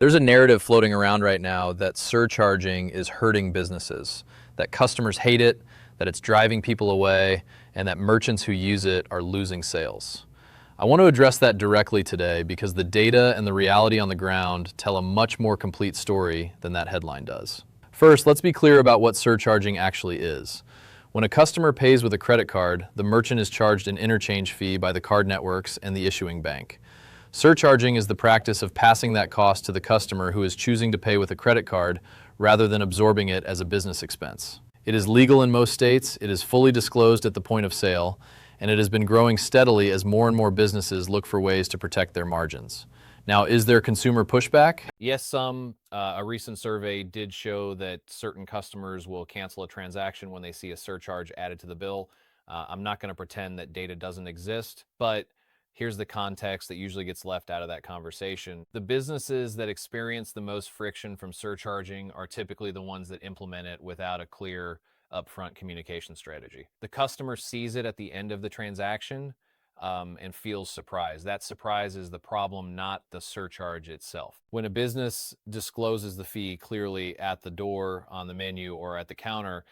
There's a narrative floating around right now that surcharging is hurting businesses, that customers hate it, that it's driving people away, and that merchants who use it are losing sales. I want to address that directly today because the data and the reality on the ground tell a much more complete story than that headline does. First, let's be clear about what surcharging actually is. When a customer pays with a credit card, the merchant is charged an interchange fee by the card networks and the issuing bank. Surcharging is the practice of passing that cost to the customer who is choosing to pay with a credit card rather than absorbing it as a business expense. It is legal in most states, it is fully disclosed at the point of sale, and it has been growing steadily as more and more businesses look for ways to protect their margins. Now, is there consumer pushback? Yes, some. A recent survey did show that certain customers will cancel a transaction when they see a surcharge added to the bill. I'm not going to pretend that data doesn't exist, but here's the context that usually gets left out of that conversation. The businesses that experience the most friction from surcharging are typically the ones that implement it without a clear upfront communication strategy. The customer sees it at the end of the transaction and feels surprised. That surprise is the problem, not the surcharge itself. When a business discloses the fee clearly at the door, on the menu, or at the counter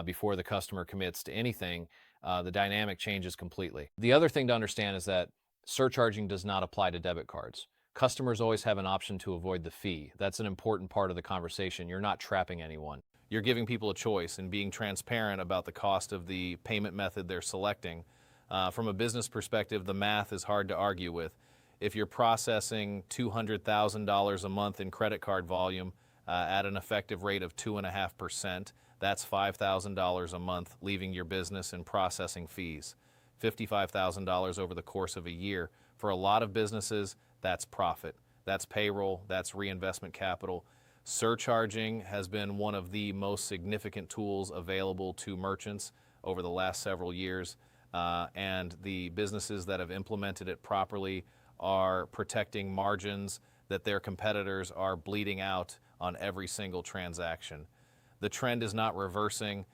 before the customer commits to anything, the dynamic changes completely. The other thing to understand is that surcharging does not apply to debit cards. Customers always have an option to avoid the fee. That's an important part of the conversation. You're not trapping anyone. You're giving people a choice and being transparent about the cost of the payment method they're selecting. From a business perspective, the math is hard to argue with. If you're processing $200,000 a month in credit card volume at an effective rate of 2.5%, that's $5,000 a month leaving your business in processing fees. $55,000 over the course of a year. For a lot of businesses, that's profit. That's payroll, that's reinvestment capital. Surcharging has been one of the most significant tools available to merchants over the last several years. And the businesses that have implemented it properly are protecting margins that their competitors are bleeding out on every single transaction. The trend is not reversing.